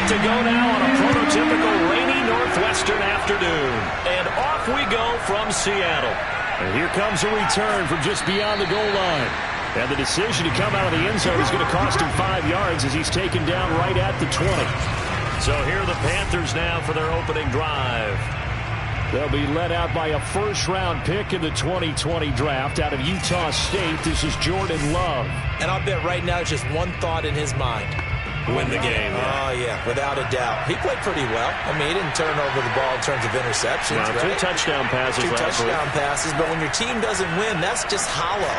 Set to go now on a prototypical rainy northwestern afternoon. And off we go from Seattle. And here comes a return from just beyond the goal line. And the decision to come out of the end zone is going to cost him 5 yards as he's taken down right at the 20. So here are the Panthers now for their opening drive. They'll be led out by a first-round pick in the 2020 draft out of Utah State. This is Jordan Love. And I'll bet right now just one thought in his mind. Win the game. Oh, yeah, without a doubt. He played pretty well. I mean, he didn't turn over the ball in terms of interceptions. Right? 2 touchdown passes. 2 touchdown passes, but when your team doesn't win, that's just hollow.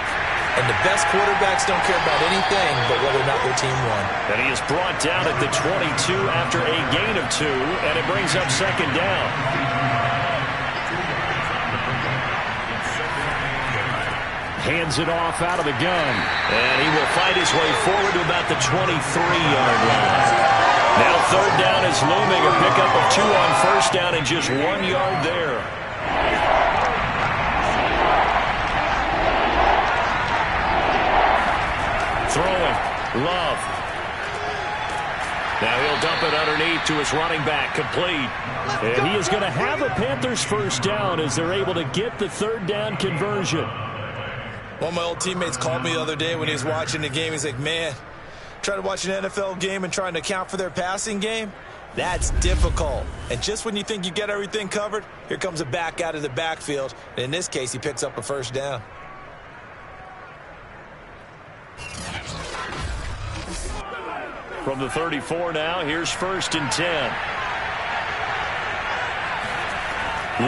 And the best quarterbacks don't care about anything but whether or not their team won. And he is brought down at the 22 after a gain of 2, and it brings up second down. Hands it off out of the gun. And he will fight his way forward to about the 23-yard line. Now third down is looming. A pickup of 2 on first down and just 1 yard there. Throwing. Love. Now he'll dump it underneath to his running back. Complete. And he is going to have a Panthers first down as they're able to get the third down conversion. One of my old teammates called me the other day when he was watching the game. He's like, man, trying to watch an NFL game and trying to account for their passing game, that's difficult. And just when you think you get everything covered, here comes a back out of the backfield. And in this case, he picks up a first down. From the 34 now, here's 1st and 10.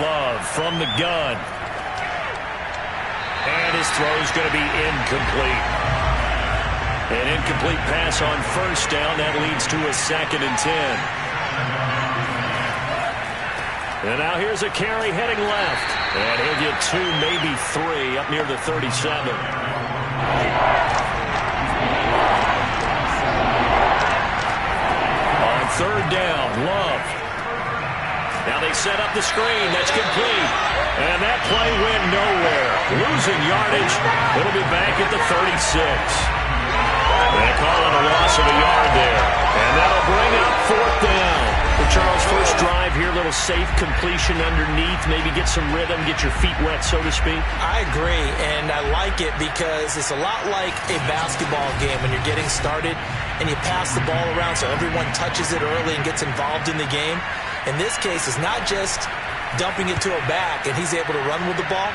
Love from the gun. And his throw is going to be incomplete. An incomplete pass on first down. That leads to a 2nd and 10. And now here's a carry heading left. And he'll get 2, maybe 3 up near the 37. On third down, Love. Now they set up the screen. That's complete. And that play went nowhere. Losing yardage. It'll be back at the 36. They call it a loss of a yard there. And that'll bring up 4th down. For Charles' first drive here, a little safe completion underneath. Maybe get some rhythm, get your feet wet, so to speak. I agree, and I like it because it's a lot like a basketball game when you're getting started and you pass the ball around so everyone touches it early and gets involved in the game. In this case, it's not just dumping it to a back and he's able to run with the ball,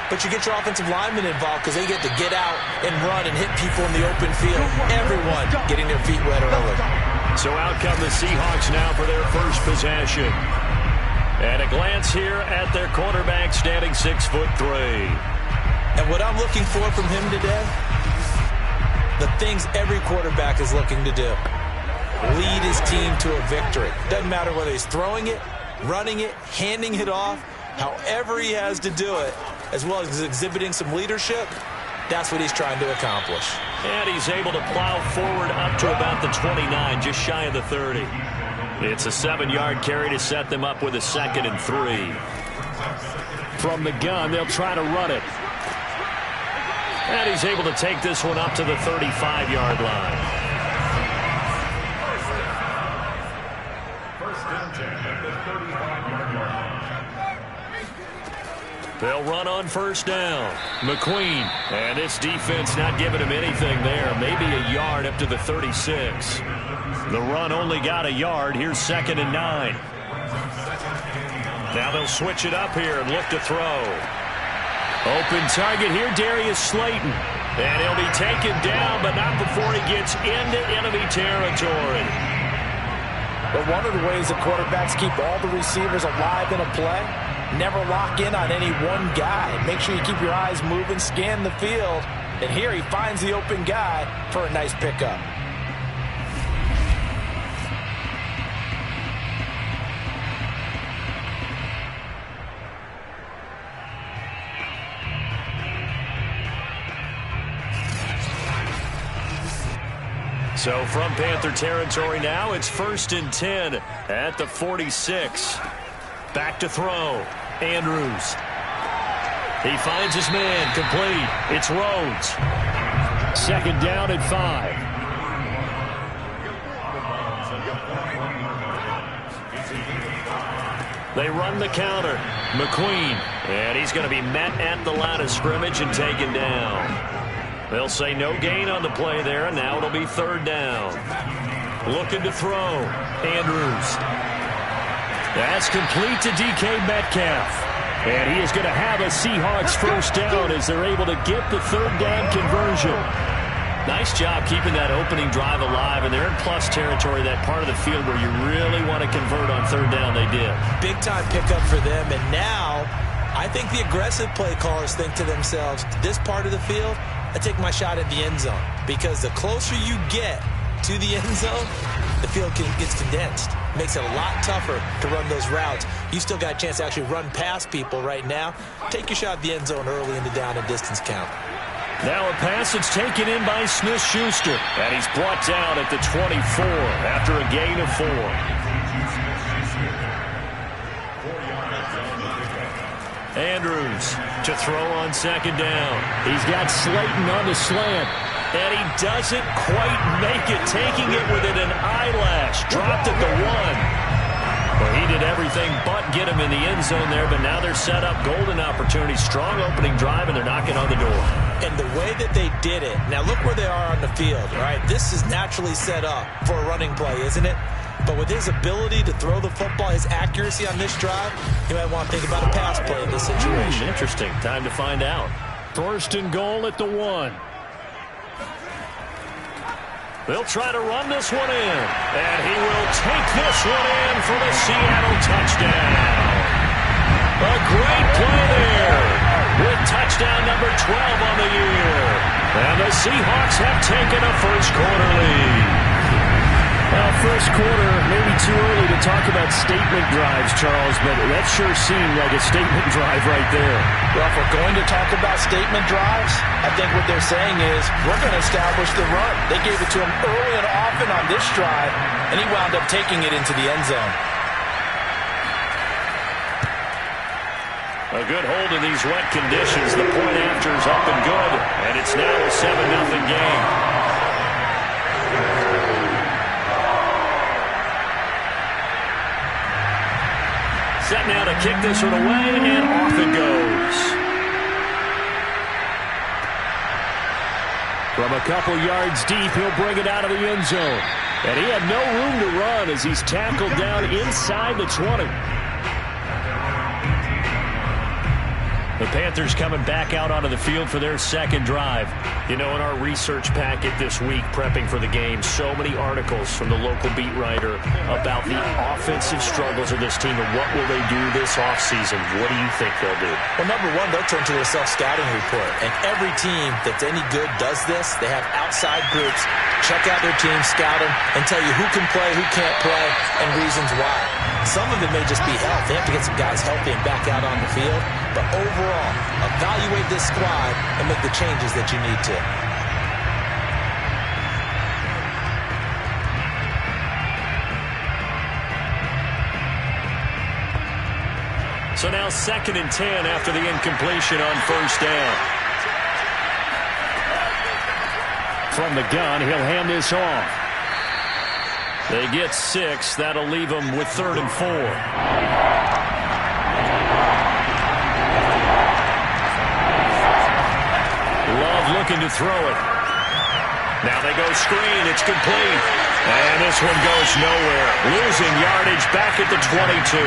but you get your offensive linemen involved because they get to get out and run and hit people in the open field. Everyone getting their feet wet early. So out come the Seahawks now for their first possession. And a glance here at their quarterback standing 6'3". And what I'm looking for from him today, the things every quarterback is looking to do. Lead his team to a victory. Doesn't matter whether he's throwing it, running it, handing it off, however he has to do it, as well as exhibiting some leadership, that's what he's trying to accomplish. And he's able to plow forward up to about the 29, just shy of the 30. It's a 7-yard carry to set them up with a 2nd and 3. From the gun, they'll try to run it. And he's able to take this one up to the 35-yard line. They'll run on first down. McQueen. And this defense not giving him anything there. Maybe a yard up to the 36. The run only got a yard. Here's 2nd and 9. Now they'll switch it up here and look to throw. Open target here, Darius Slayton. And he'll be taken down, but not before he gets into enemy territory. But one of the ways that quarterbacks keep all the receivers alive in a play, never lock in on any one guy. Make sure you keep your eyes moving, scan the field. And here he finds the open guy for a nice pickup. So from Panther territory now, it's 1st and 10 at the 46. Back to throw. Andrews. He finds his man. Complete. It's Rhodes. 2nd down and 5. They run the counter. McQueen. And he's going to be met at the line of scrimmage and taken down. They'll say no gain on the play there, and now it'll be third down. Looking to throw. Andrews. That's complete to DK Metcalf. And he is going to have a Seahawks first down as they're able to get the third down conversion. Nice job keeping that opening drive alive, and they're in plus territory, that part of the field where you really want to convert on third down. They did. Big-time pickup for them, and now I think the aggressive play callers think to themselves, this part of the field, I take my shot at the end zone, because the closer you get to the end zone, the field gets condensed. Makes it a lot tougher to run those routes. You still got a chance to actually run past people right now. Take your shot at the end zone early in the down and distance count. Now a pass that's taken in by Smith-Schuster. And he's brought down at the 24 after a gain of 4. Andrews to throw on second down. He's got Slayton on the slant. And he doesn't quite make it, taking it within an eyelash. Dropped at the 1. Well, he did everything but get him in the end zone there, but now they're set up. Golden opportunity, strong opening drive, and they're knocking on the door. And the way that they did it, now look where they are on the field, all right? This is naturally set up for a running play, isn't it? But with his ability to throw the football, his accuracy on this drive, you might want to think about a pass play in this situation. Interesting. Time to find out. First and goal at the 1. They'll try to run this one in. And he will take this one in for the Seattle touchdown. A great play there with touchdown number 12 on the year. And the Seahawks have taken a first quarter lead. Well, first quarter, maybe too early to talk about statement drives, Charles, but that sure seemed like a statement drive right there. Well, if we're going to talk about statement drives, I think what they're saying is we're going to establish the run. They gave it to him early and often on this drive, and he wound up taking it into the end zone. A good hold in these wet conditions. The point after is up and good, and it's now a 7-0 game. Set now to kick this one away, and off it goes. From a couple yards deep, he'll bring it out of the end zone. And he had no room to run as he's tackled down inside the 20. The Panthers coming back out onto the field for their second drive. You know, in our research packet this week, prepping for the game, so many articles from the local beat writer about the offensive struggles of this team and what will they do this offseason. What do you think they'll do? Well, number one, they'll turn to their self-scouting report. And every team that's any good does this. They have outside groups, check out their team, scout them, and tell you who can play, who can't play, and reasons why. Some of it may just be health. They have to get some guys healthy and back out on the field. But overall, evaluate this squad and make the changes that you need to. So now 2nd and 10 after the incompletion on first down. From the gun, he'll hand this off. They get 6. That'll leave them with 3rd and 4. Love looking to throw it. Now they go screen. It's complete. And this one goes nowhere. Losing yardage back at the 22.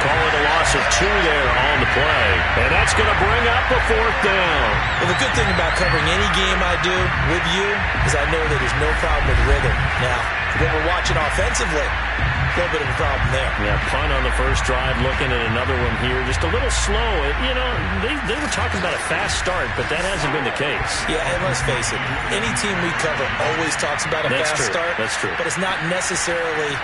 Call it a loss of 2 there on the play. And that's going to bring up a 4th down. Well, the good thing about covering any game I do with you is I know that there's no problem with rhythm. Now, when we're watching offensively, a little bit of a problem there. Yeah, punt on the first drive, looking at another one here. Just a little slow. You know, they were talking about a fast start, but that hasn't been the case. Yeah, and let's face it, any team we cover always talks about a fast start. That's true. But it's not necessarily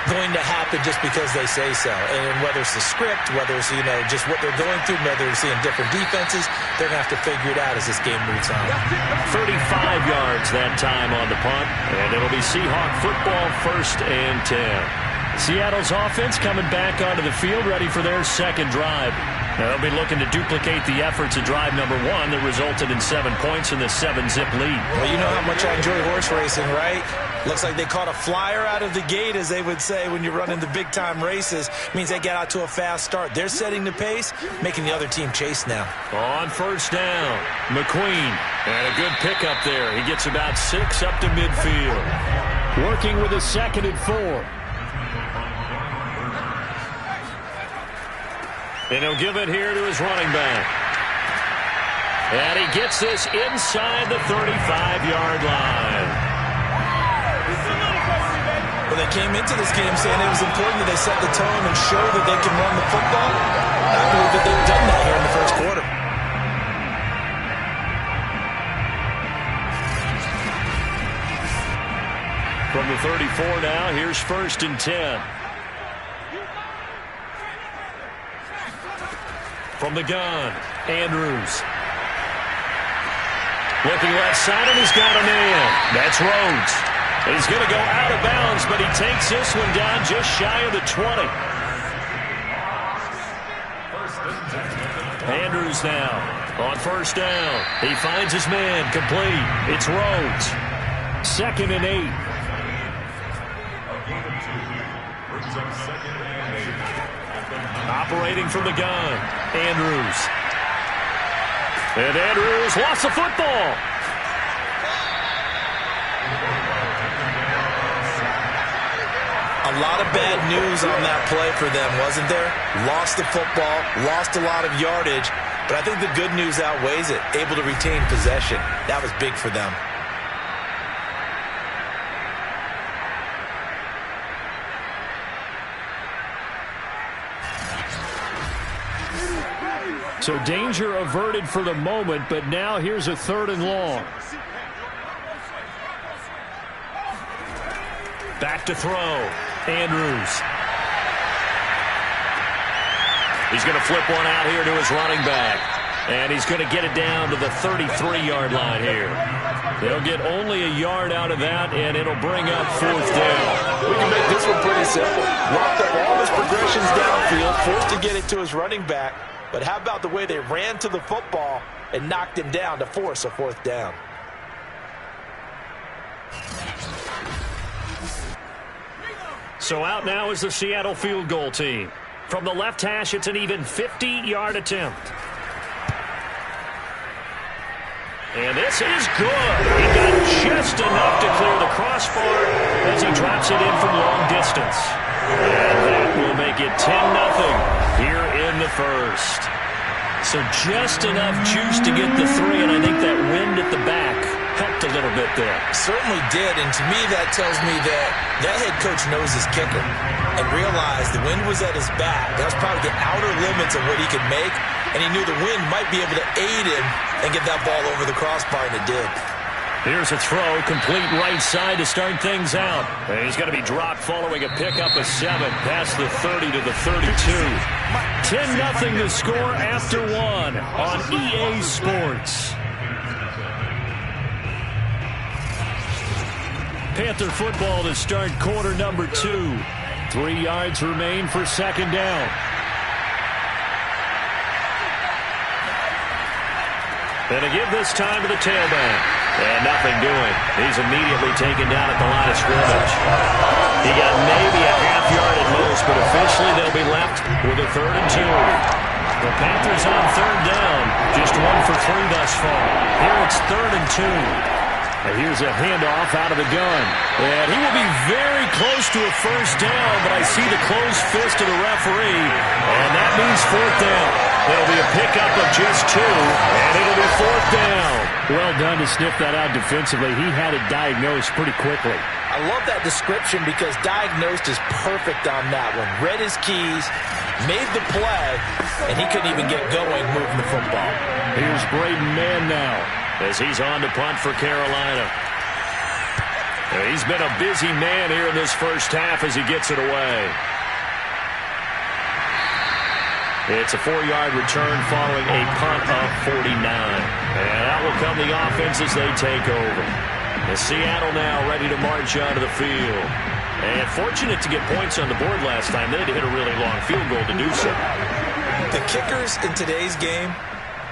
going to happen just because they say so. And whether it's the script, whether it's, you know, just what they're going through, whether they're seeing different defenses, they're going to have to figure it out as this game moves on. 35 yards that time on the punt, and it'll be Seahawk football, 1st and 10. Seattle's offense coming back onto the field, ready for their second drive. They'll be looking to duplicate the efforts of drive number 1 that resulted in 7 points in the 7-zip lead. Well, you know how much I enjoy horse racing, right? Looks like they caught a flyer out of the gate, as they would say when you're running the big-time races. Means they get out to a fast start. They're setting the pace, making the other team chase now. On first down, McQueen. And a good pickup there. He gets about 6 up to midfield. Working with a 2nd and 4. And he'll give it here to his running back. And he gets this inside the 35-yard line. Well, they came into this game saying it was important that they set the tone and show that they can run the football. I believe that they've done that here in the first quarter. From the 34 now, here's 1st and 10. From the gun, Andrews. Looking left side, and he's got a man. That's Rhodes. He's going to go out of bounds, but he takes this one down just shy of the 20. Andrews now on first down. He finds his man, complete. It's Rhodes. 2nd and 8. Operating from the gun, Andrews. And Andrews lost the football. A lot of bad news on that play for them, wasn't there? Lost the football, lost a lot of yardage, but I think the good news outweighs it. Able to retain possession. That was big for them. So danger averted for the moment, but now here's a 3rd and long. Back to throw. Andrews. He's going to flip one out here to his running back. And he's going to get it down to the 33-yard line here. They'll get only a yard out of that, and it'll bring up 4th down. We can make this one pretty simple. Locked up all his progressions downfield, forced to get it to his running back. But how about the way they ran to the football and knocked him down to force a 4th down? So out now is the Seattle field goal team. From the left hash, it's an even 50-yard attempt. And this is good. He got just enough to clear the crossbar as he drops it in from long distance. And that will make it 10-0 here in the first. So just enough juice to get the 3, and I think that wind at the back helped a little bit there. Certainly did, and to me that tells me that head coach knows his kicker and realized the wind was at his back. That was probably the outer limits of what he could make, and he knew the wind might be able to aid him and get that ball over the crossbar, and it did. Here's a throw, complete right side to start things out. And he's going to be dropped following a pickup of 7 past the 30 to the 32. 10-0 the score after 1 on EA Sports. Panther football to start quarter number 2. 3 yards remain for 2nd down. And to give this time to the tailback. And nothing doing. He's immediately taken down at the line of scrimmage. He got maybe a half yard at most, but officially they'll be left with a 3rd and 2. The Panthers on 3rd down. Just 1 for 3 thus far. Here it's 3rd and 2. And here's a handoff out of the gun. And he will be very close to a 1st down, but I see the closed fist of the referee, and that means 4th down. It'll be a pickup of just 2, and it'll be 4th down. Well done to sniff that out defensively. He had it diagnosed pretty quickly. I love that description because diagnosed is perfect on that one. Read his keys, made the play, and he couldn't even get going moving the football. Here's Braden Mann now, as he's on to punt for Carolina. He's been a busy man here in this first half as he gets it away. It's a 4-yard return following a punt of 49. And out will come the offense as they take over. And Seattle now ready to march onto the field. And fortunate to get points on the board last time. They had to hit a really long field goal to do so. The kickers in today's game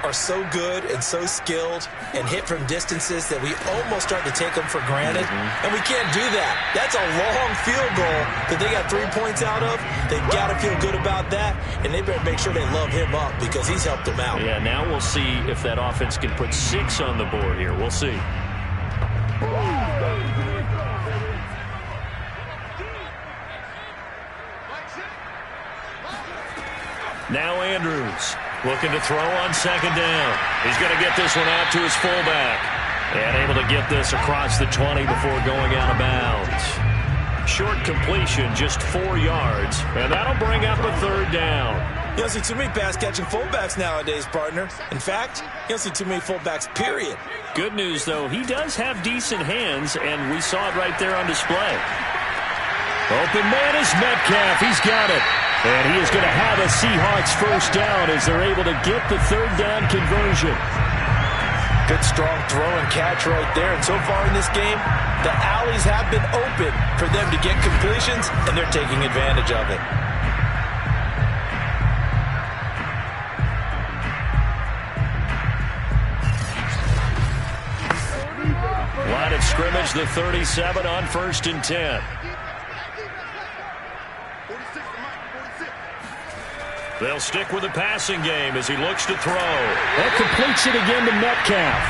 are so good and so skilled and hit from distances that we almost start to take them for granted. And we can't do that. That's a long field goal that they got 3 points out of. They've got to feel good about that, and they better make sure they love him up because he's helped them out. Yeah, now we'll see if that offense can put 6 on the board here. We'll see. Now Andrews looking to throw on second down. He's going to get this one out to his fullback. And able to get this across the 20 before going out of bounds. Short completion, just 4 yards. And that'll bring up a third down. You don't see too many pass-catching fullbacks nowadays, partner. In fact, you don't see too many fullbacks, period. Good news, though, he does have decent hands, and we saw it right there on display. Open man is Metcalf. He's got it. And he is going to have a Seahawks first down as they're able to get the third down conversion. Good strong throw and catch right there. And so far in this game, the alleys have been open for them to get completions, and they're taking advantage of it. Line of scrimmage, the 37 on 1st and 10. They'll stick with the passing game as he looks to throw. That completes it again to Metcalf.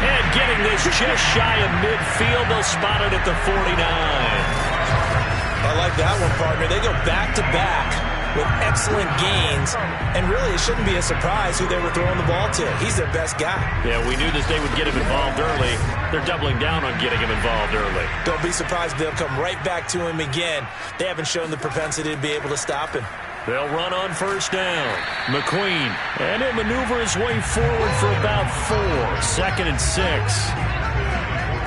And getting this just shy of midfield, they'll spot it at the 49. I like that one, partner. They go back-to-back with excellent gains, and really it shouldn't be a surprise who they were throwing the ball to. He's their best guy. Yeah, we knew that they would get him involved early. They're doubling down on getting him involved early. Don't be surprised if they'll come right back to him again. They haven't shown the propensity to be able to stop him. They'll run on first down. McQueen, and he'll maneuver his way forward for about 4. 2nd and 6.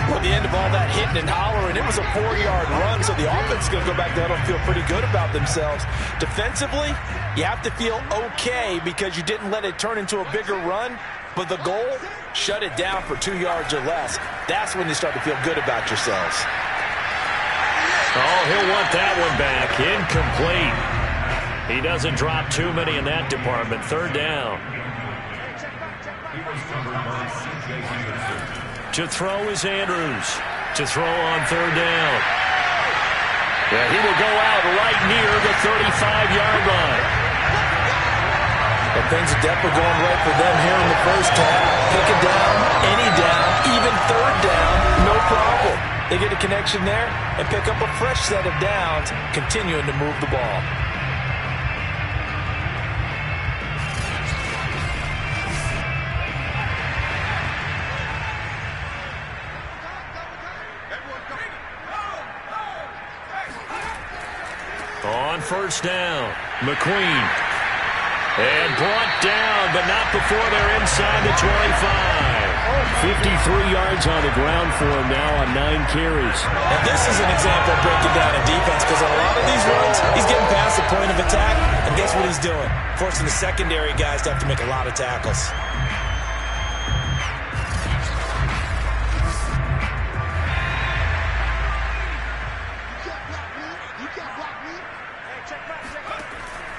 Well, at the end of all that hitting and hollering, it was a 4-yard run, so the offense is going to go back down and feel pretty good about themselves. Defensively, you have to feel okay because you didn't let it turn into a bigger run, but the goal, shut it down for 2 yards or less. That's when you start to feel good about yourselves. Oh, he'll want that one back. Incomplete. He doesn't drop too many in that department. Third down. To throw is Andrews. To throw on third down. Yeah, he will go out right near the 35-yard line. But things are definitely going right for them here in the first half. Pick it down, any down, even third down, no problem. They get a connection there and pick up a fresh set of downs, continuing to move the ball. On first down, McQueen. And brought down, but not before they're inside the 25. 53 yards on the ground for him now on 9 carries. And this is an example of breaking down in defense because on a lot of these runs, he's getting past the point of attack, and guess what he's doing? Forcing the secondary guys to have to make a lot of tackles.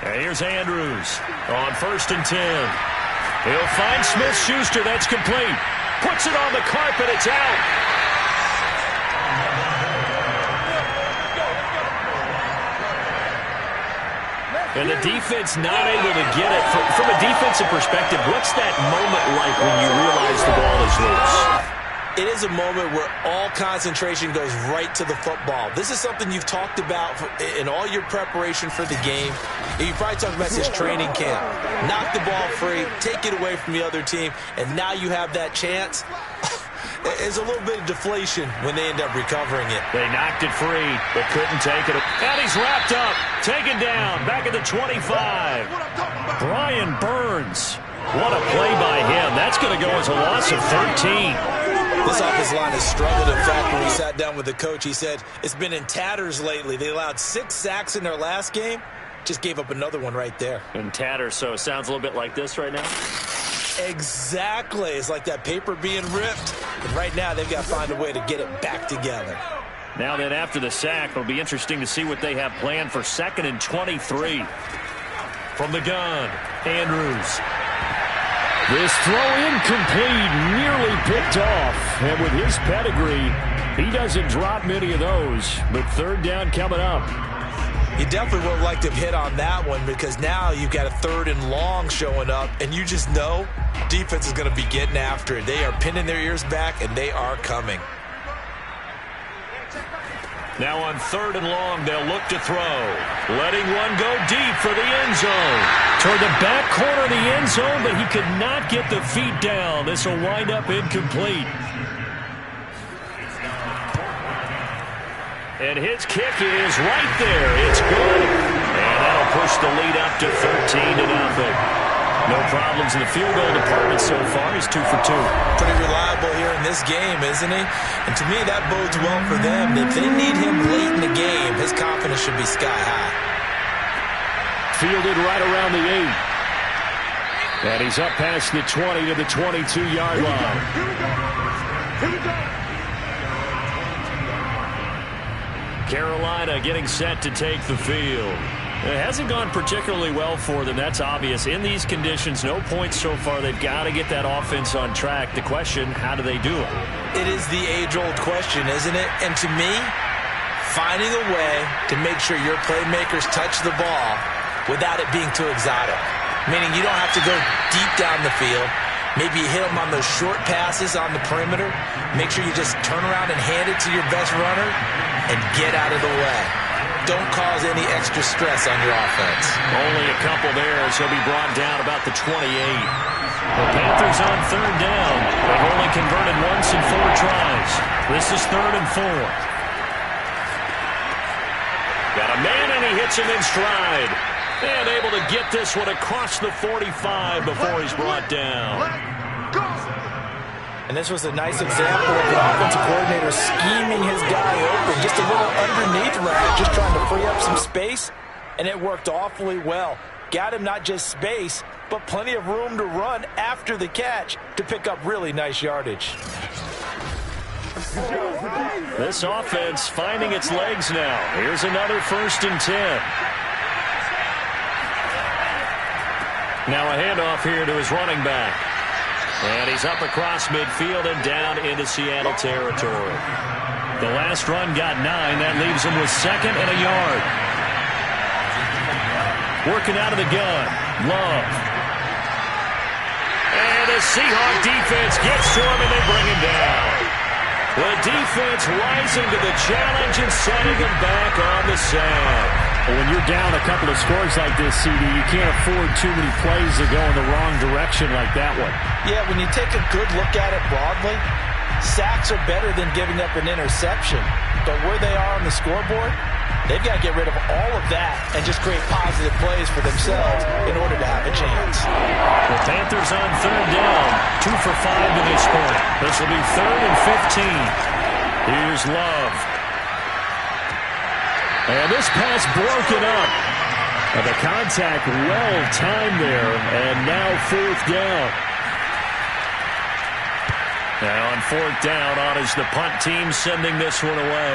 Here's Andrews on 1st and 10. He'll find Smith-Schuster. That's complete. Puts it on the carpet. It's out. And the defense not able to get it. From a defensive perspective, what's that moment like when you realize the ball is loose? It is a moment where all concentration goes right to the football. This is something you've talked about in all your preparation for the game. You probably talked about this training camp. Knock the ball free, take it away from the other team, and now you have that chance. There's a little bit of deflation when they end up recovering it. They knocked it free, but couldn't take it. And he's wrapped up, taken down, back at the 25. Brian Burns. What a play by him. That's going to go as a loss of 13. This offensive line has struggled. In fact, when we sat down with the coach, he said it's been in tatters lately. They allowed 6 sacks in their last game. Just gave up another one right there. In tatters, so it sounds a little bit like this right now? Exactly. It's like that paper being ripped. And right now, they've got to find a way to get it back together. Now then, after the sack, it'll be interesting to see what they have planned for 2nd and 23. From the gun, Andrews. This throw incomplete, nearly picked off. And with his pedigree, he doesn't drop many of those. But third down coming up. You definitely would have liked to have hit on that one, because now you've got a 3rd and long showing up, and you just know defense is going to be getting after it. They are pinning their ears back, and they are coming. Now on 3rd and long, they'll look to throw. Letting one go deep for the end zone. Toward the back corner of the end zone, but he could not get the feet down. This will wind up incomplete. And his kick is right there. It's good. And that'll push the lead up to 13-0. No problems in the field goal department so far. He's 2 for 2. Pretty reliable here in this game, isn't he? And to me, that bodes well for them. If they need him late in the game, his confidence should be sky high. Fielded right around the 8. And he's up past the 20 to the 22-yard line. Here we go. Carolina getting set to take the field. It hasn't gone particularly well for them. That's obvious. In these conditions, no points so far. They've got to get that offense on track. The question, how do they do it? It is the age-old question, isn't it? And to me, finding a way to make sure your playmakers touch the ball without it being too exotic. Meaning you don't have to go deep down the field. Maybe you hit them on those short passes on the perimeter. Make sure you just turn around and hand it to your best runner and get out of the way. Don't cause any extra stress on your offense. Only a couple there, so he'll be brought down about the 28. The Panthers on 3rd down. They've only converted once in 4 tries. This is 3rd and 4. Got a man, and he hits him in stride. And able to get this one across the 45 before he's brought down. And this was a nice example of an offensive coordinator scheming his guy open. Just a little underneath route, just trying to free up some space. And it worked awfully well. Got him not just space, but plenty of room to run after the catch to pick up really nice yardage. This offense finding its legs now. Here's another 1st and 10. Now a handoff here to his running back. And he's up across midfield and down into Seattle territory. The last run got 9. That leaves him with 2nd and a yard. Working out of the gun. Love. And the Seahawk defense gets to him, and they bring him down. The defense rising to the challenge and setting him back on the sand. Well, when you're down a couple of scores like this, CD, you can't afford too many plays that go in the wrong direction like that one. Yeah, when you take a good look at it broadly, sacks are better than giving up an interception. But where they are on the scoreboard, they've got to get rid of all of that and just create positive plays for themselves in order to have a chance. The Panthers on 3rd down, 2 for 5 to this point. This will be 3rd and 15. Here's Love. And this pass broken up. And the contact well timed there. And now 4th down. Now on 4th down, on is the punt team sending this one away.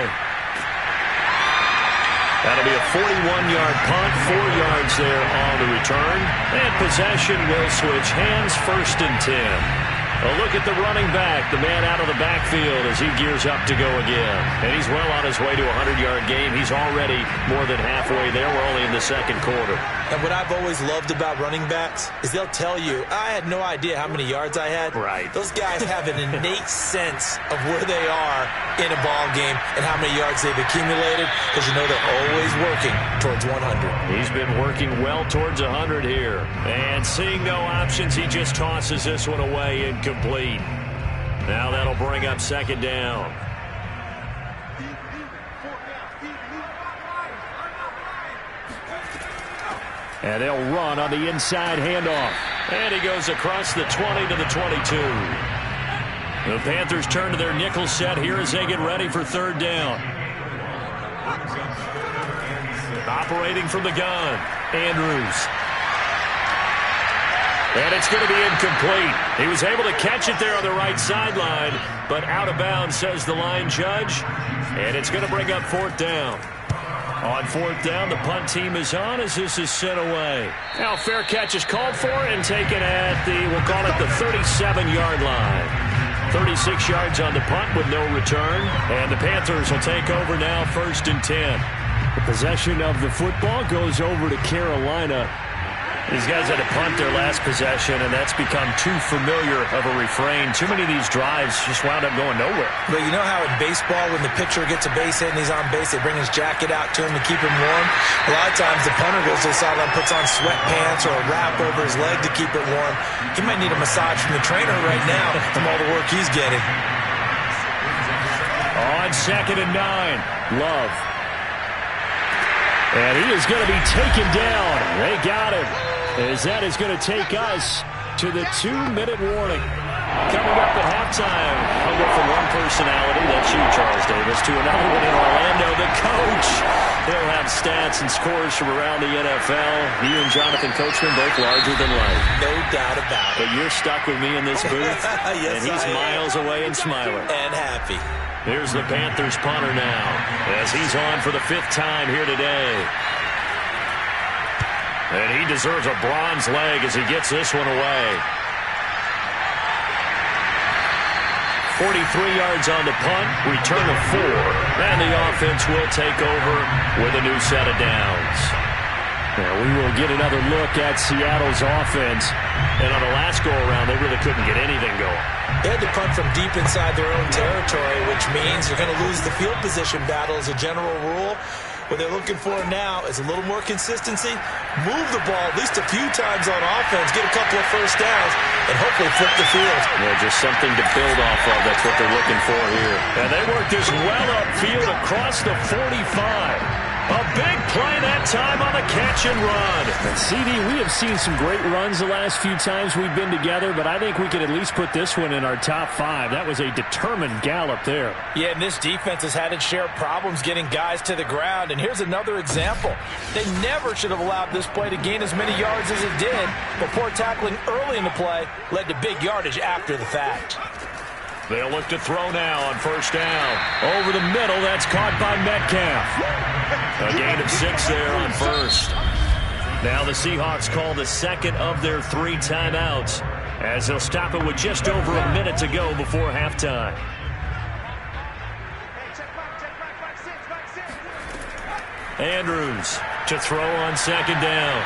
That'll be a 41-yard punt, 4 yards there on the return. And possession will switch hands, 1st and 10. A look at the running back, the man out of the backfield as he gears up to go again. And he's well on his way to a 100-yard game. He's already more than halfway there. We're only in the 2nd quarter. And what I've always loved about running backs is they'll tell you, I had no idea how many yards I had. Right. Those guys have an innate sense of where they are in a ball game and how many yards they've accumulated, because you know they're always working towards 100. He's been working well towards 100 here. And seeing no options, he just tosses this one away incomplete. Now that'll bring up 2nd down. And they'll run on the inside handoff. And he goes across the 20 to the 22. The Panthers turn to their nickel set here as they get ready for 3rd down. Operating from the gun, Andrews. And it's going to be incomplete. He was able to catch it there on the right sideline, but out of bounds, says the line judge. And it's going to bring up 4th down. On fourth down, the punt team is on as this is sent away. Now fair catch is called for and taken at we'll call it the 37-yard line. 36 yards on the punt with no return. And the Panthers will take over now, 1st and 10. The possession of the football goes over to Carolina. These guys had to punt their last possession, and that's become too familiar of a refrain. Too many of these drives just wound up going nowhere. But you know how in baseball, when the pitcher gets a base hit and he's on base, they bring his jacket out to him to keep him warm? A lot of times the punter goes to the sideline, puts on sweatpants or a wrap over his leg to keep it warm. He might need a massage from the trainer right now from all the work he's getting. On 2nd and 9, Love. And he is going to be taken down. They got him. As that is going to take us to the 2-minute warning. Coming up at halftime, I'll go from one personality, that's you, Charles Davis, to another one in Orlando, the coach. He'll have stats and scores from around the NFL. You and Jonathan Coachman, both larger than life. No doubt about it. But you're stuck with me in this booth, yes, and he's miles away and smiling. And happy. Here's the Panthers punter now, as he's on for the 5th time here today. And he deserves a bronze leg as he gets this one away. 43 yards on the punt, return of 4. And the offense will take over with a new set of downs. Now we will get another look at Seattle's offense. And on the last go-around, they really couldn't get anything going. They had to punt from deep inside their own territory, which means they're going to lose the field position battle as a general rule. What they're looking for now is a little more consistency, move the ball at least a few times on offense, get a couple of first downs, and hopefully flip the field. Yeah, just something to build off of. That's what they're looking for here. And they work this well upfield across the 45. A big play that time on the catch and run. And CD, we have seen some great runs the last few times we've been together, but I think we could at least put this one in our top 5. That was a determined gallop there. Yeah, and this defense has had its share of problems getting guys to the ground. And here's another example. They never should have allowed this play to gain as many yards as it did. But poor tackling early in the play led to big yardage after the fact. They'll look to throw now on 1st down. Over the middle, that's caught by Metcalf. A gain of 6 there on 1st. Now the Seahawks call the 2nd of their 3 timeouts, as they'll stop it with just over a minute to go before halftime. Andrews to throw on 2nd down.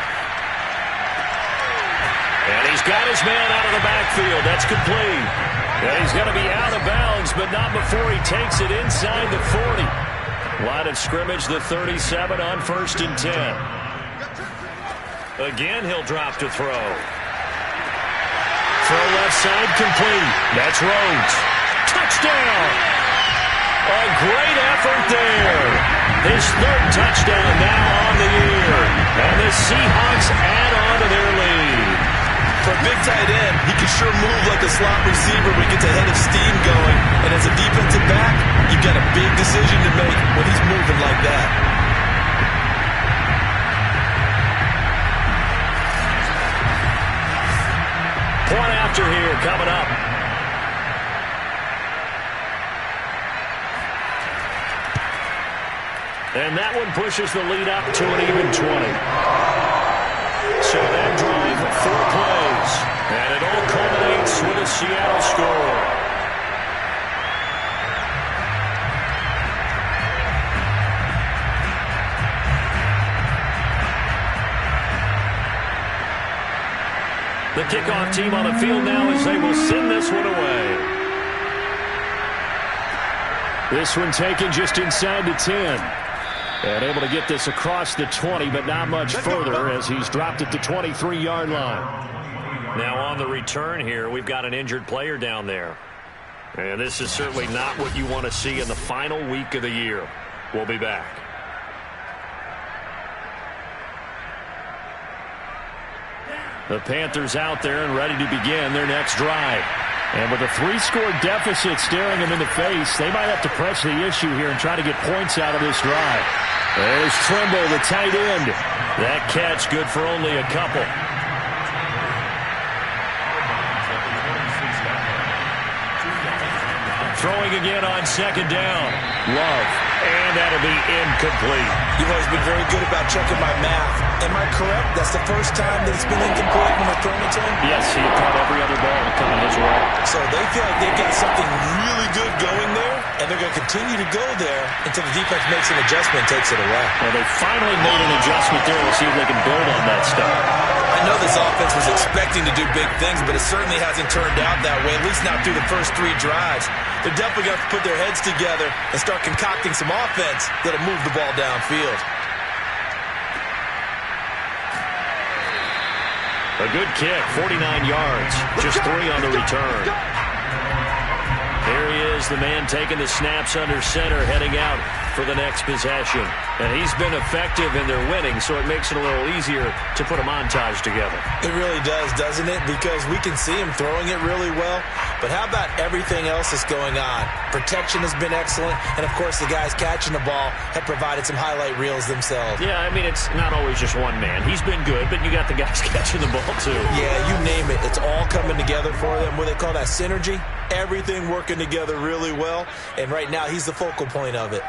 And he's got his man out of the backfield. That's complete. And he's going to be out of bounds, but not before he takes it inside the 40. Line of scrimmage, the 37 on 1st and 10. Again, he'll drop to throw. Throw left side complete. That's Rhodes. Touchdown! A great effort there. His 3rd touchdown now on the year. And the Seahawks add on to their lead. For a big tight end, he can sure move like a slot receiver when he gets a head of steam going. And as a defensive back, you've got a big decision to make when he's moving like that. Point after here coming up. And that one pushes the lead up to an even 20. So that drive, 4 plays, and it all culminates with a Seattle score. The kickoff team on the field now as they will send this one away. This one taken just inside the 10. And able to get this across the 20, but not much further as he's dropped at the 23-yard line. Now on the return here, we've got an injured player down there. And this is certainly not what you want to see in the final week of the year. We'll be back. The Panthers out there and ready to begin their next drive. And with a 3-score deficit staring them in the face, they might have to press the issue here and try to get points out of this drive. There's Trimble, the tight end. That catch good for only a couple. Throwing again on 2nd down. Love. And that'll be incomplete. You've always been very good about checking my math. Am I correct? That's the first time that it's been incomplete when we're throwing it to him? Yes, he caught every other ball coming his way. So they feel like they've got something really good going there, and they're going to continue to go there until the defense makes an adjustment and takes it away. Well, they finally made an adjustment there. We'll see if they can build on that stuff. I know this offense was expecting to do big things, but it certainly hasn't turned out that way, at least not through the first 3 drives. They're definitely going to have to put their heads together and start concocting some offense that'll move the ball downfield. A good kick, 49 yards, just 3 on the return. There he is, the man taking the snaps under center, heading out for the next possession. And he's been effective in their winning, so it makes it a little easier to put a montage together. It really does, doesn't it? Because we can see him throwing it really well. But how about everything else that's going on? Protection has been excellent, and, of course, the guys catching the ball have provided some highlight reels themselves. Yeah, I mean, it's not always just one man. He's been good, but you got the guys catching the ball, too. Yeah, you name it. It's all coming together for them. What they call that synergy. Everything working together really well, and right now he's the focal point of it.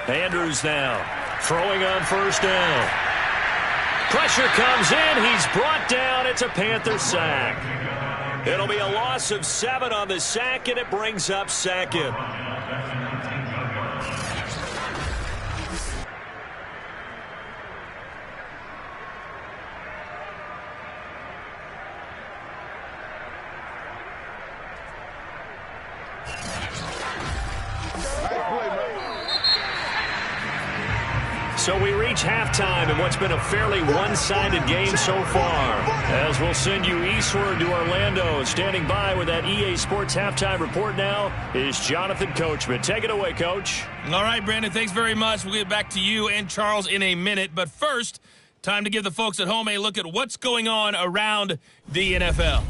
Andrews now throwing on first down. Pressure comes in. He's brought down. It's a Panther sack. It'll be a loss of 7 on the sack, and it brings up 2nd. So we reach halftime in what's been a fairly one-sided game so far. As we'll send you eastward to Orlando. Standing by with that EA Sports halftime report now is Jonathan Coachman. Take it away, Coach. All right, Brandon, thanks very much. We'll get back to you and Charles in a minute. But first, time to give the folks at home a look at what's going on around the NFL.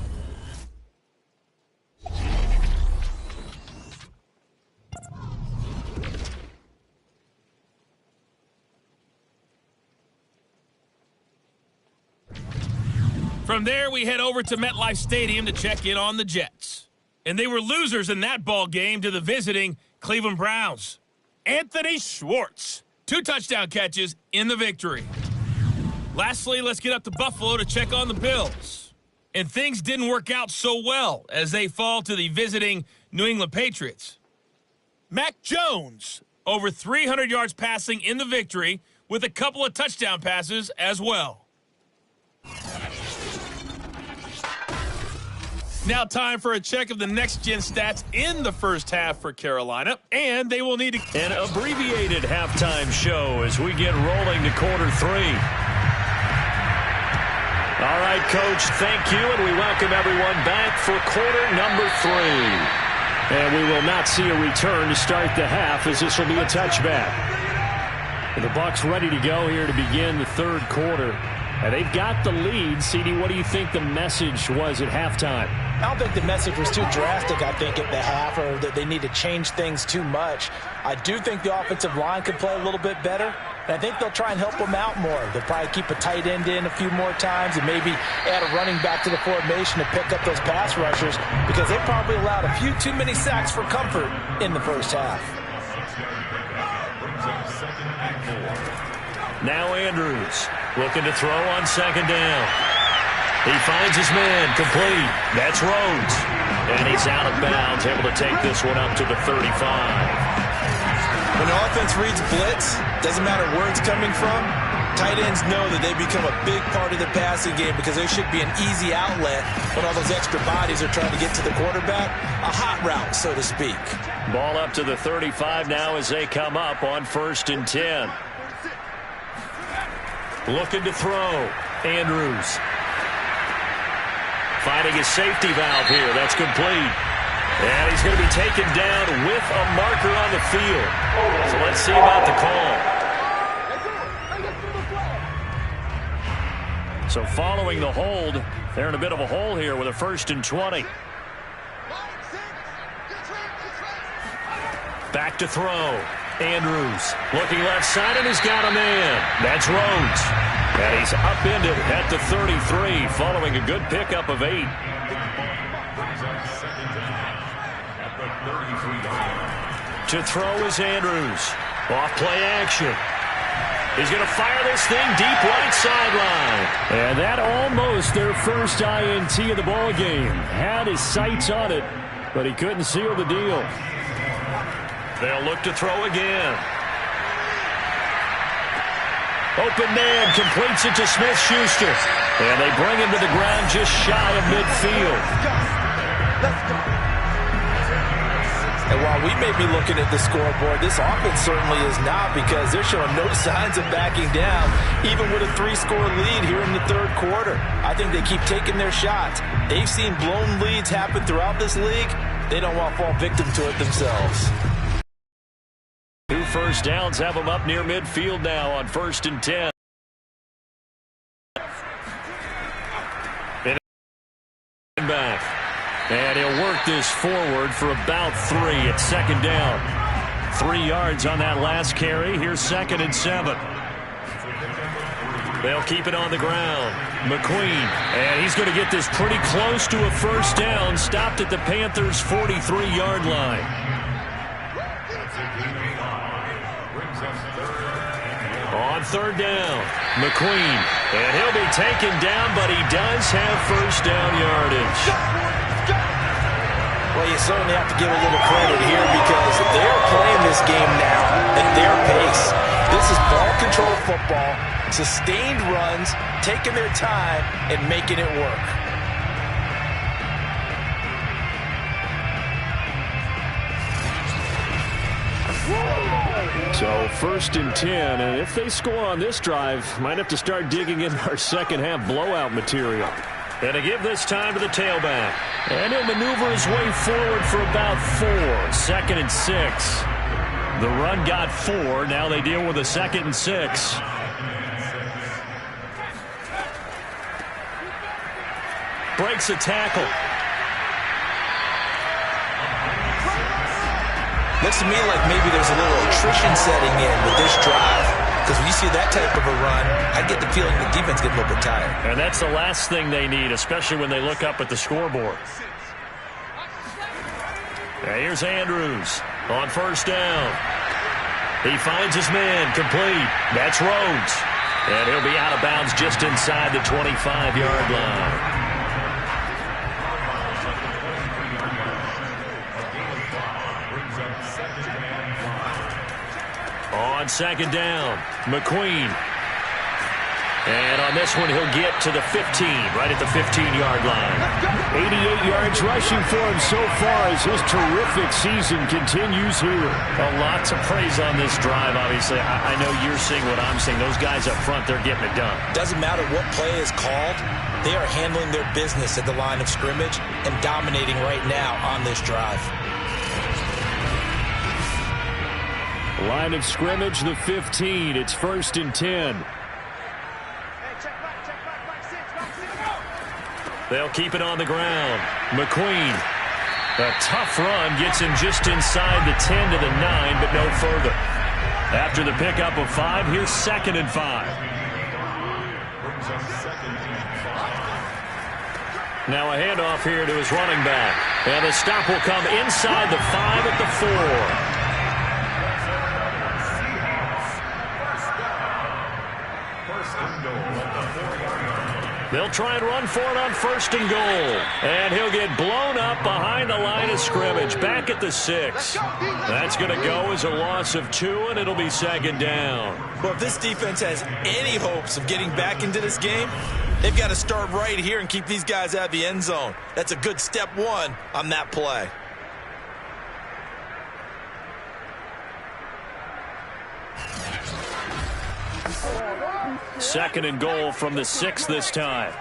From there, we head over to MetLife Stadium to check in on the Jets. And they were losers in that ball game to the visiting Cleveland Browns. Anthony Schwartz, 2 touchdown catches in the victory. Lastly, let's get up to Buffalo to check on the Bills. And things didn't work out so well as they fall to the visiting New England Patriots. Mac Jones, over 300 yards passing in the victory with a couple of touchdown passes as well. Now time for a check of the next-gen stats in the first half for Carolina, and they will need an abbreviated halftime show as we get rolling to quarter 3. All right, Coach, thank you, and we welcome everyone back for quarter number 3. And we will not see a return to start the half, as this will be a touchback. And the Bucs ready to go here to begin the third quarter. And they've got the lead. CD, what do you think the message was at halftime? I don't think the message was too drastic, I think, at the half, or that they need to change things too much. I do think the offensive line could play a little bit better, and I think they'll try and help them out more. They'll probably keep a tight end in a few more times and maybe add a running back to the formation to pick up those pass rushers, because they probably allowed a few too many sacks for comfort in the first half. Now Andrews looking to throw on second down. He finds his man, complete. That's Rhodes. And he's out of bounds, able to take this one up to the 35. When the offense reads blitz, doesn't matter where it's coming from, tight ends know that they become a big part of the passing game because there should be an easy outlet when all those extra bodies are trying to get to the quarterback. A hot route, so to speak. Ball up to the 35 now as they come up on 1st and 10. Looking to throw. Andrews. Finding his safety valve here. That's complete. And he's going to be taken down with a marker on the field. So let's see about the call. So following the hold, they're in a bit of a hole here with a 1st and 20. Back to throw. Andrews looking left side, and he's got a man. That's Rhodes. And he's upended at the 33 following a good pickup of 8. To throw is Andrews. Off play action. He's going to fire this thing deep right sideline. And that almost their first INT of the ball game. Had his sights on it, but he couldn't seal the deal. They'll look to throw again. Open man completes it to Smith-Schuster. And they bring him to the ground just shy of midfield. And while we may be looking at the scoreboard, this offense certainly is not, because they're showing no signs of backing down, even with a 3-score lead here in the third quarter. I think they keep taking their shots. They've seen blown leads happen throughout this league. They don't want to fall victim to it themselves. 2 first downs have them up near midfield now on 1st and 10. Back. And he'll work this forward for about 3 at 2nd down. 3 yards on that last carry. Here's 2nd and 7. They'll keep it on the ground. McQueen. And he's going to get this pretty close to a first down. Stopped at the Panthers' 43-yard line. On 3rd down, McQueen. And he'll be taken down, but he does have first down yardage. Well, you certainly have to give a little credit here, because they're playing this game now at their pace. This is ball control football, sustained runs, taking their time and making it work. So 1st and 10, and if they score on this drive, might have to start digging in our second half blowout material. And to give this time to the tailback. And he'll maneuver his way forward for about 4. 2nd and 6. The run got 4. Now they deal with a 2nd and 6. Breaks a tackle. Looks to me like maybe there's a little attrition setting in with this drive, because when you see that type of a run, I get the feeling the defense gets a little bit tired. And that's the last thing they need, especially when they look up at the scoreboard. Now here's Andrews on 1st down. He finds his man, complete. That's Rhodes. And he'll be out of bounds just inside the 25-yard line. On 2nd down, McQueen. And on this one, he'll get to the 15, right at the 15-yard line. 88 yards rushing for him so far as his terrific season continues here. Well, lots of praise on this drive, obviously. I know you're seeing what I'm seeing. Those guys up front, they're getting it done. Doesn't matter what play is called. They are handling their business at the line of scrimmage and dominating right now on this drive. Line of scrimmage, the 15. It's 1st and 10. They'll keep it on the ground. McQueen. A tough run gets him just inside the 10 to the 9, but no further. After the pickup of 5, here's 2nd and 5. Now a handoff here to his running back. And the stop will come inside the 5 at the 4. They'll try and run for it on 1st and goal. And he'll get blown up behind the line of scrimmage, back at the 6. That's going to go as a loss of 2, and it'll be 2nd down. Well, if this defense has any hopes of getting back into this game, they've got to start right here and keep these guys out of the end zone. That's a good step 1 on that play. Second and goal from the 6 this time.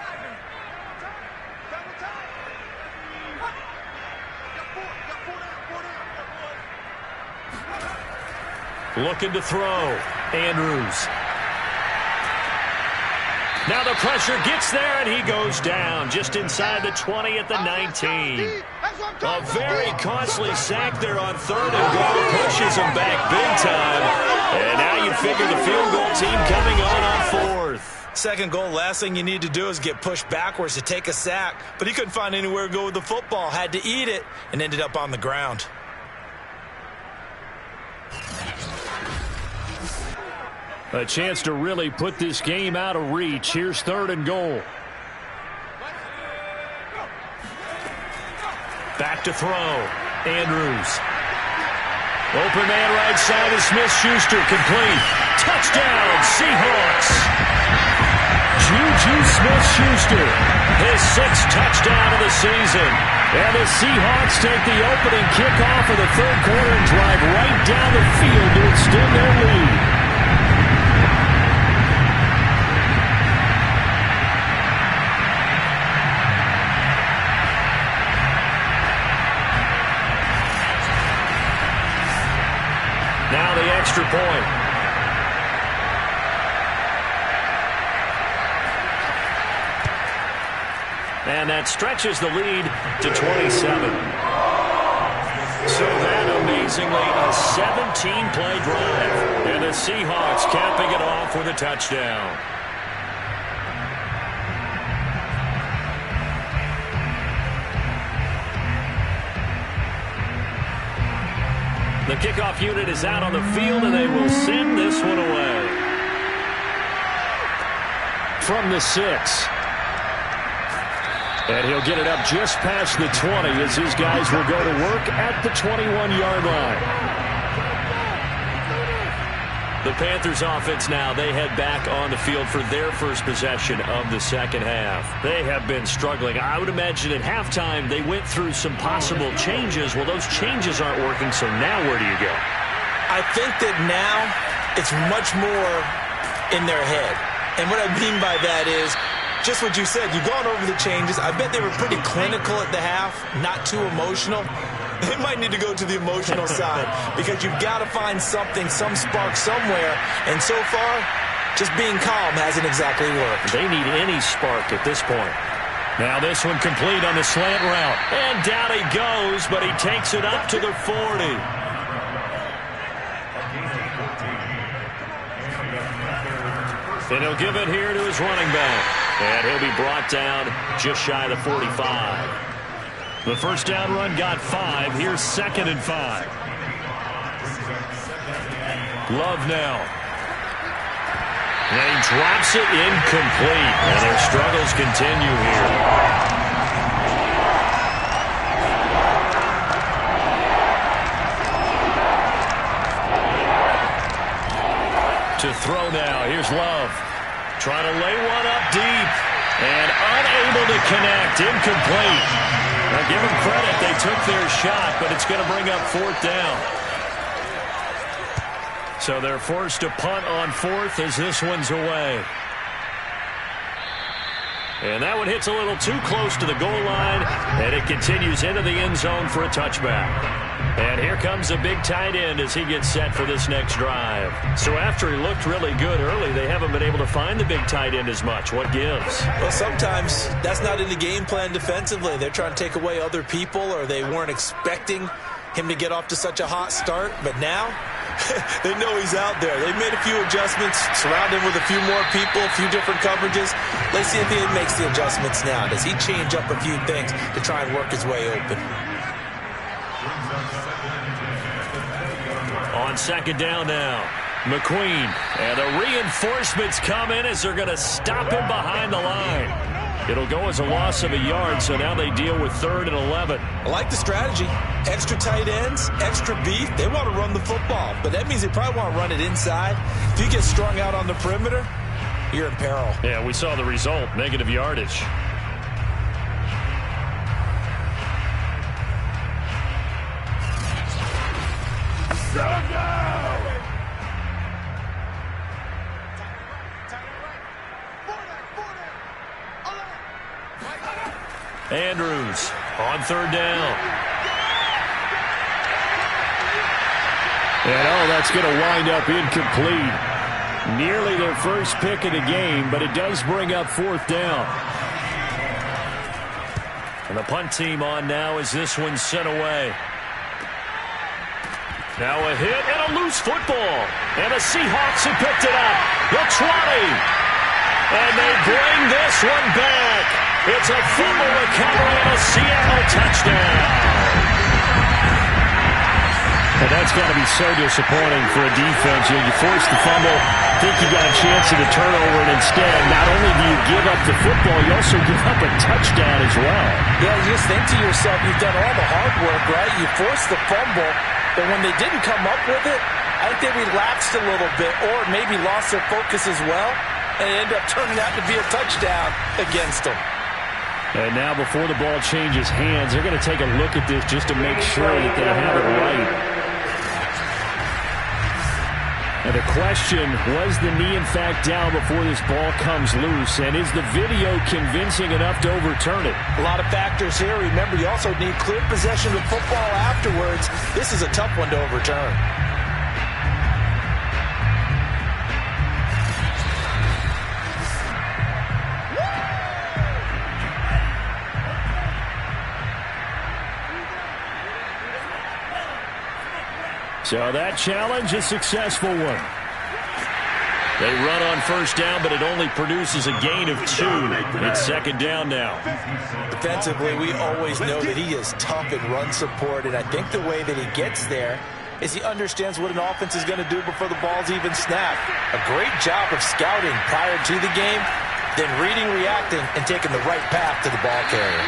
Looking to throw. Andrews. Now the pressure gets there, and he goes down just inside the 20 at the 19. A very costly sack there on 3rd and goal. Pushes him back big time. And now you figure the field goal team coming on 4th. 2nd goal, last thing you need to do is get pushed backwards to take a sack. But he couldn't find anywhere to go with the football. Had to eat it and ended up on the ground. A chance to really put this game out of reach. Here's 3rd and goal. Back to throw. Andrews. Open man right side of Smith-Schuster. Complete. Touchdown, Seahawks. Juju Smith-Schuster. His 6th touchdown of the season. And the Seahawks take the opening kickoff of the 3rd quarter and drive right down the field to extend their lead. Now the extra point. And that stretches the lead to 27. So that amazingly a 17-play drive. And the Seahawks capping it off with a touchdown. The kickoff unit is out on the field, and they will send this one away. From the 6. And he'll get it up just past the 20 as his guys will go to work at the 21-yard line. The Panthers offense now, they head back on the field for their first possession of the second half. They have been struggling. I would imagine at halftime they went through some possible changes. Well, those changes aren't working, so now where do you go? I think that now it's much more in their head. And what I mean by that is just what you said. You've gone over the changes. I bet they were pretty clinical at the half, not too emotional. They might need to go to the emotional side because you've got to find something, some spark somewhere. And so far, just being calm hasn't exactly worked. They need any spark at this point. Now this one complete on the slant route. And down he goes, but he takes it up to the 40. And he'll give it here to his running back. And he'll be brought down just shy of the 45. The first down run got 5. Here's 2nd and 5. Love now. And he drops it incomplete. And their struggles continue here. To throw now. Here's Love. Trying to lay one up deep. And unable to connect. Incomplete. Now, give them credit. They took their shot, but it's going to bring up 4th down. So they're forced to punt on 4th as this one's away. And that one hits a little too close to the goal line, and it continues into the end zone for a touchback. And here comes a big tight end as he gets set for this next drive. So after he looked really good early, they haven't been able to find the big tight end as much. What gives? Well, sometimes that's not in the game plan defensively. They're trying to take away other people, or they weren't expecting him to get off to such a hot start. But now they know he's out there. They've made a few adjustments, surround him with a few more people, a few different coverages. Let's see if he makes the adjustments now. Does he change up a few things to try and work his way open? On 2nd down now, McQueen. And the reinforcements come in as they're going to stop him behind the line. It'll go as a loss of a yard, so now they deal with 3rd and 11. I like the strategy. Extra tight ends, extra beef. They want to run the football, but that means they probably want to run it inside. If you get strung out on the perimeter, you're in peril. Yeah, we saw the result, negative yardage. Andrews on 3rd down. And that's going to wind up incomplete. Nearly their first pick of the game, but it does bring up 4th down. And the punt team on now as this one's sent away. Now a hit and a loose football. And the Seahawks have picked it up. The 20. And they bring this one back. It's a fumble recovery and a Seattle touchdown. And that that's got to be so disappointing for a defense. You force the fumble, think you got a chance at a turnover, and instead, not only do you give up the football, you also give up a touchdown as well. Yeah, you just think to yourself, you've done all the hard work, right? You forced the fumble, but when they didn't come up with it, I think they relaxed a little bit or maybe lost their focus as well, and it ended up turning out to be a touchdown against them. And now before the ball changes hands, they're going to take a look at this just to make sure that they have it right. And the question, was the knee in fact down before this ball comes loose? And is the video convincing enough to overturn it? A lot of factors here. Remember, you also need clear possession of football afterwards. This is a tough one to overturn. So that challenge, a successful one. They run on first down, but it only produces a gain of 2. It's second down now. Defensively, we always know that he is tough in run support, and I think the way that he gets there is he understands what an offense is going to do before the ball's even snapped. A great job of scouting prior to the game, then reading, reacting, and taking the right path to the ball carrier.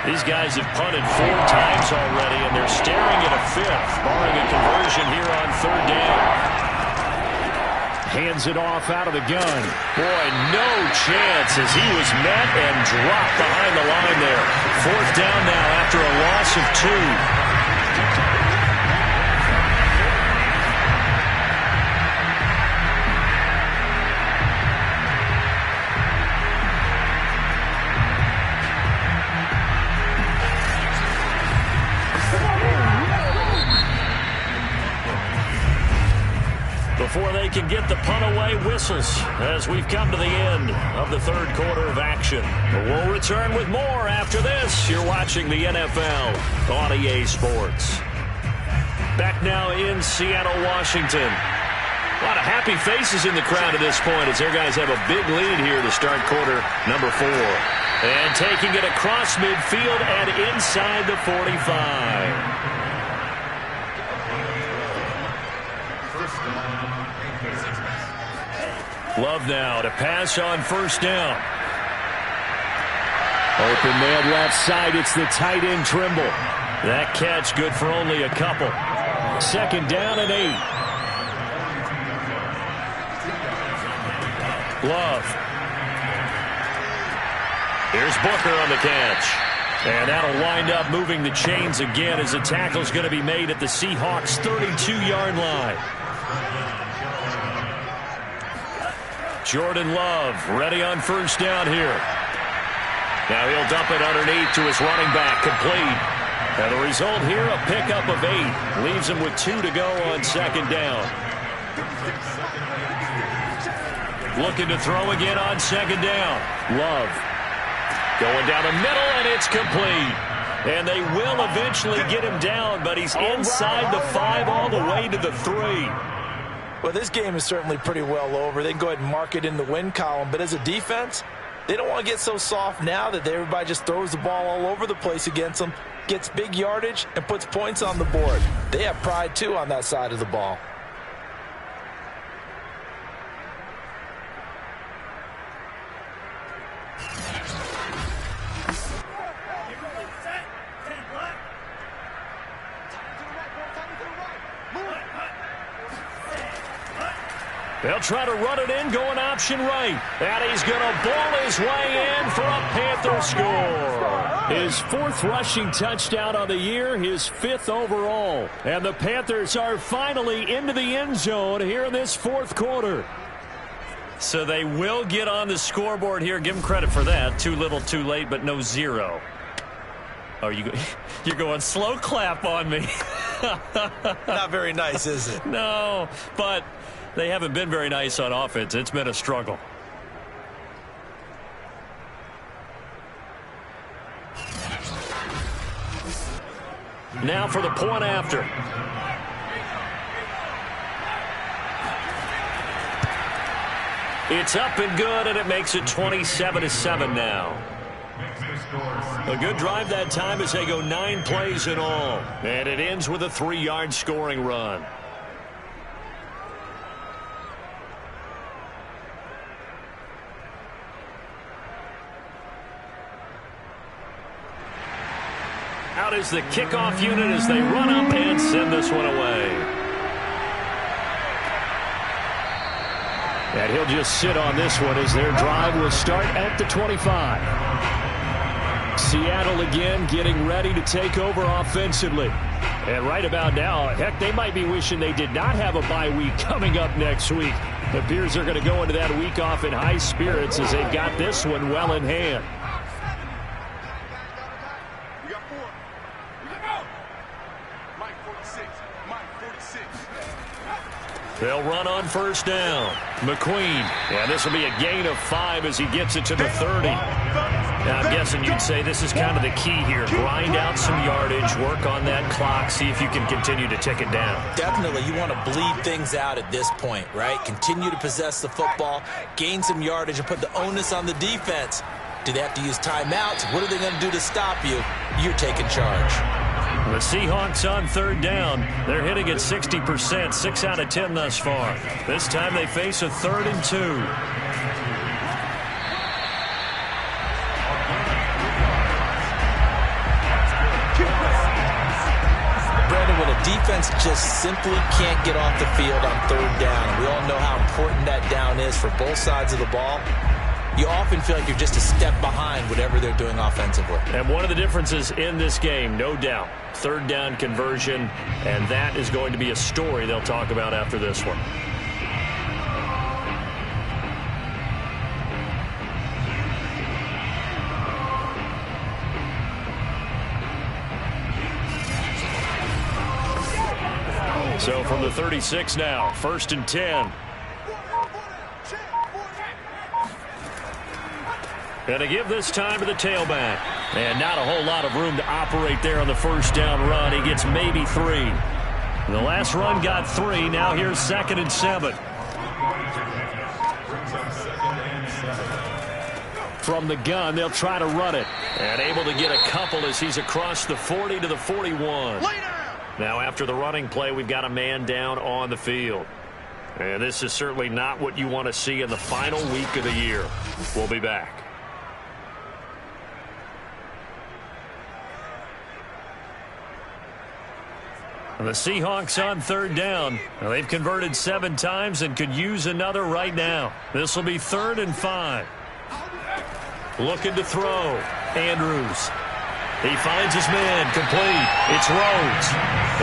These guys have punted 4 times already, and they're staring at a 5th, barring a conversion here on third down. Hands it off out of the gun. Boy, no chance as he was met and dropped behind the line there. Fourth down now after a loss of 2. Before they can get the punt away, whistles as we've come to the end of the third quarter of action. We'll return with more after this. You're watching the NFL on EA Sports. Back now in Seattle, Washington. A lot of happy faces in the crowd at this point as their guys have a big lead here to start quarter number 4. And taking it across midfield and inside the 45. Love now to pass on first down. Open man left side. It's the tight end Trimble. That catch good for only a couple. Second down and 8. Love. Here's Booker on the catch. And that'll wind up moving the chains again as the tackle's going to be made at the Seahawks' 32-yard line. Jordan Love ready on first down here. Now he'll dump it underneath to his running back, complete. And the result here, a pickup of 8. Leaves him with 2 to go on second down. Looking to throw again on second down. Love going down the middle, and it's complete. And they will eventually get him down, but he's inside the 5 all the way to the 3. Well, this game is certainly pretty well over. They can go ahead and mark it in the win column. But as a defense, they don't want to get so soft now that everybody just throws the ball all over the place against them, gets big yardage, and puts points on the board. They have pride, too, on that side of the ball. They'll try to run it in, going option right. And he's going to ball his way in for a Panther score. His 4th rushing touchdown on the year, his 5th overall. And the Panthers are finally into the end zone here in this 4th quarter. So they will get on the scoreboard here. Give them credit for that. Too little, too late, but no 0. Oh, you're going slow clap on me. Not very nice, is it? No, but they haven't been very nice on offense. It's been a struggle. Now for the point after. It's up and good, and it makes it 27-7 now. A good drive that time as they go 9 plays in all. And it ends with a 3-yard scoring run. Out is the kickoff unit as they run up and send this one away. And he'll just sit on this one as their drive will start at the 25. Seattle again getting ready to take over offensively. And right about now, heck, they might be wishing they did not have a bye week coming up next week. It appears they're going to go into that week off in high spirits as they've got this one well in hand. They'll run on first down. McQueen. And this will be a gain of 5 as he gets it to the 30. Now, I'm guessing you'd say this is kind of the key here. Grind out some yardage, work on that clock, see if you can continue to tick it down. Definitely. You want to bleed things out at this point, right? Continue to possess the football, gain some yardage, and put the onus on the defense. Do they have to use timeouts? What are they going to do to stop you? You're taking charge. The Seahawks on third down. They're hitting at 60%, 6 out of 10 thus far. This time they face a 3rd and 2. Brandon, when a defense just simply can't get off the field on third down, we all know how important that down is for both sides of the ball. You often feel like you're just a step behind whatever they're doing offensively. And one of the differences in this game, no doubt, third down conversion, and that is going to be a story they'll talk about after this one. So from the 36 now, 1st and 10. And to give this time to the tailback. And not a whole lot of room to operate there on the first down run. He gets maybe 3. The last run got 3. Now here's 2nd and 7. From the gun, they'll try to run it. And able to get a couple as he's across the 40 to the 41. Now after the running play, we've got a man down on the field. And this is certainly not what you want to see in the final week of the year. We'll be back. The Seahawks on third down. Well, they've converted 7 times and could use another right now. This will be 3rd and 5. Looking to throw. Andrews. He finds his man. Complete. It's Rhodes.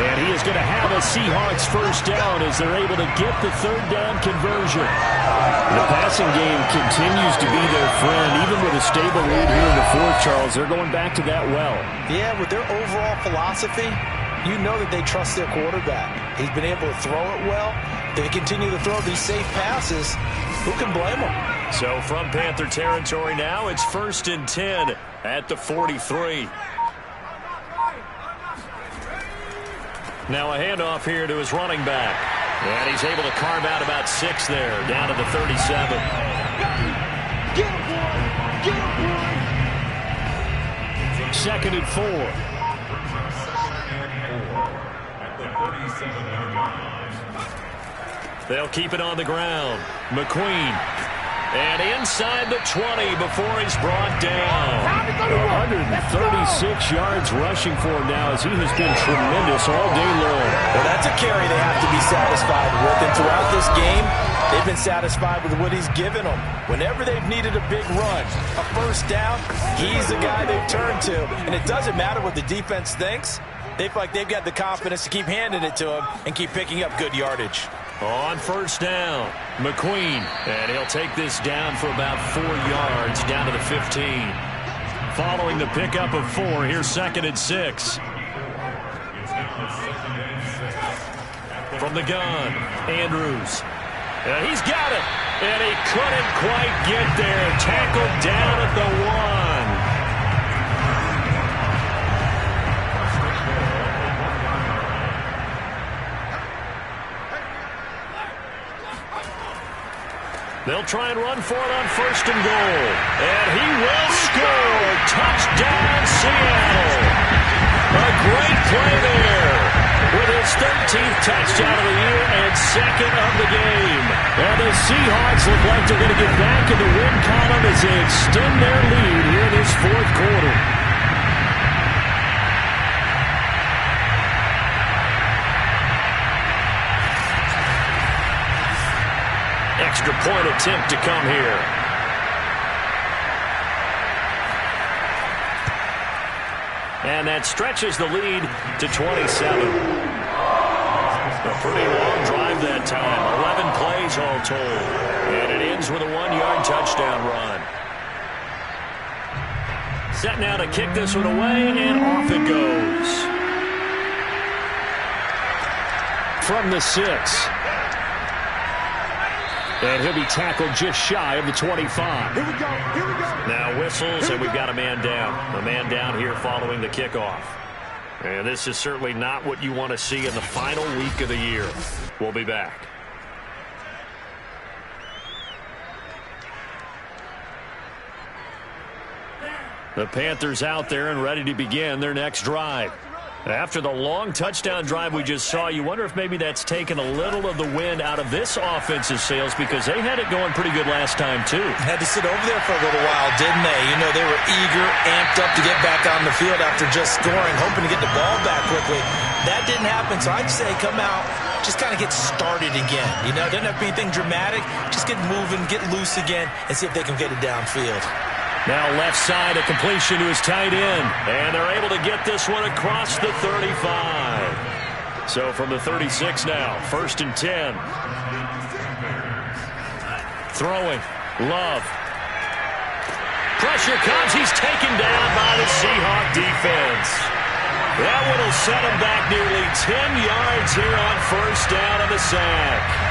And he is going to have a Seahawks first down as they're able to get the third down conversion. The passing game continues to be their friend. Even with a stable lead here in the 4th, Charles, they're going back to that well. Yeah, with their overall philosophy, you know that they trust their quarterback. He's been able to throw it well. They continue to throw these safe passes. Who can blame them? So from Panther territory now, it's 1st and 10 at the 43. Now a handoff here to his running back. And he's able to carve out about 6 there, down to the 37. Get him, boy! Get him, boy! 2nd and 4. They'll keep it on the ground. McQueen. And inside the 20 before he's brought down. 136 yards rushing for him now as he has been tremendous all day long. Well, that's a carry they have to be satisfied with. And throughout this game, they've been satisfied with what he's given them. Whenever they've needed a big run, a first down, he's the guy they've turned to. And it doesn't matter what the defense thinks. They feel like they've got the confidence to keep handing it to him and keep picking up good yardage. On first down, McQueen. And he'll take this down for about 4 yards, down to the 15. Following the pickup of 4, here's 2nd and 6. From the gun, Andrews. And he's got it. And he couldn't quite get there. Tackled down at the 1. They'll try and run for it on 1st and goal. And he will score. Touchdown, Seattle. A great play there with his 13th touchdown of the year and 2nd of the game. And the Seahawks look like they're going to get back in the win column as they extend their lead here in this 4th quarter. Extra point attempt to come here. And that stretches the lead to 27. A pretty long drive that time. 11 plays all told. And it ends with a 1-yard touchdown run. Set now to kick this one away, and off it goes. From the 6. And he'll be tackled just shy of the 25. Here we go. Here we go. Now whistles, and we've got a man down. A man down here following the kickoff. And this is certainly not what you want to see in the final week of the year. We'll be back. The Panthers out there and ready to begin their next drive. After the long touchdown drive we just saw, you wonder if maybe that's taken a little of the wind out of this offense's sails, because they had it going pretty good last time, too. Had to sit over there for a little while, didn't they? You know, they were eager, amped up to get back on the field after just scoring, hoping to get the ball back quickly. That didn't happen, so I'd say come out, just kind of get started again. You know, it doesn't have to be anything dramatic. Just get moving, get loose again, and see if they can get it downfield. Now left side, a completion to his tight end. And they're able to get this one across the 35. So from the 36 now, 1st and 10. Throwing. Love. Pressure comes. He's taken down by the Seahawk defense. That one will set him back nearly 10 yards here on 1st down on the sack.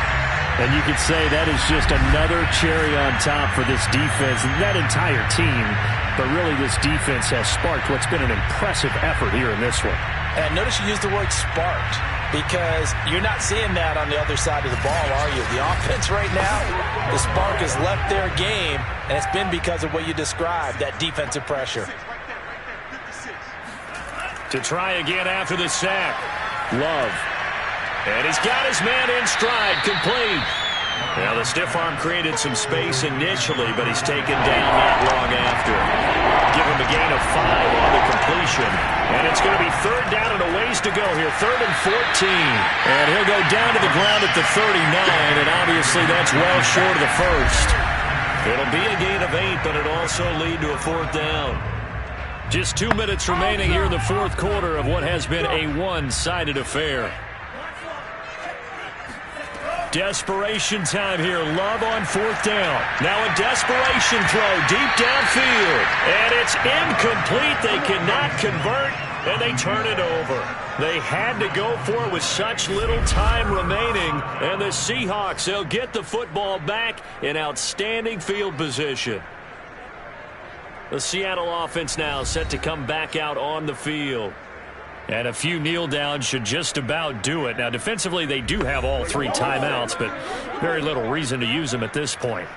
And you could say that is just another cherry on top for this defense and that entire team. But really, this defense has sparked what's been an impressive effort here in this one. And notice you use the word sparked, because you're not seeing that on the other side of the ball, are you? The offense right now, the spark has left their game, and it's been because of what you described, that defensive pressure. To try again after the sack. Love. And he's got his man in stride, complete. Now the stiff arm created some space initially, but he's taken down not long after. Give him a gain of 5 on the completion. And it's going to be 3rd down and a ways to go here, 3rd and 14. And he'll go down to the ground at the 39, and obviously that's well short of the 1st. It'll be a gain of 8, but it'll also lead to a 4th down. Just 2 minutes remaining here in the 4th quarter of what has been a one-sided affair. Desperation time here. Love on 4th down. Now a desperation throw deep downfield. And it's incomplete. They cannot convert, and they turn it over. They had to go for it with such little time remaining. And the Seahawks, they'll get the football back in outstanding field position. The Seattle offense now set to come back out on the field. And a few kneel downs should just about do it. Now, defensively, they do have all 3 timeouts, but very little reason to use them at this point.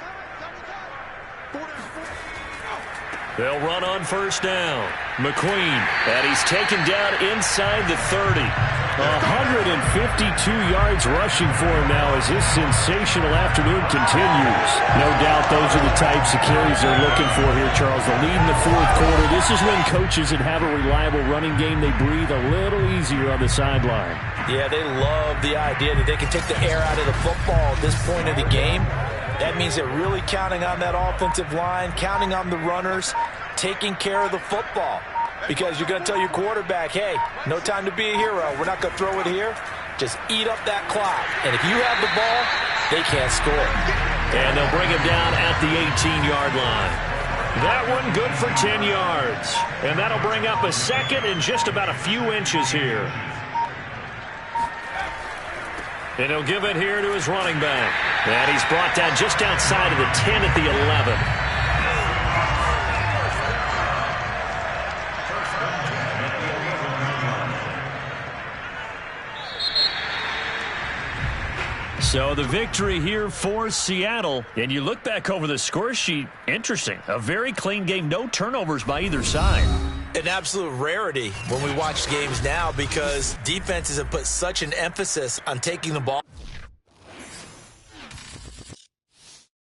They'll run on 1st down. McQueen, and he's taken down inside the 30. 152 yards rushing for him now as his sensational afternoon continues. No doubt those are the types of carries they're looking for here, Charles. The lead in the 4th quarter. This is when coaches that have a reliable running game, they breathe a little easier on the sideline. Yeah, they love the idea that they can take the air out of the football at this point of the game. That means they're really counting on that offensive line, counting on the runners, taking care of the football. Because you're going to tell your quarterback, hey, no time to be a hero. We're not going to throw it here. Just eat up that clock. And if you have the ball, they can't score. And they'll bring him down at the 18-yard line. That one good for 10 yards. And that'll bring up a 2nd and just about a few inches here. And he'll give it here to his running back. And he's brought down just outside of the 10 at the 11. So the victory here for Seattle. And you look back over the score sheet, interesting. A very clean game, no turnovers by either side. An absolute rarity when we watch games now because defenses have put such an emphasis on taking the ball.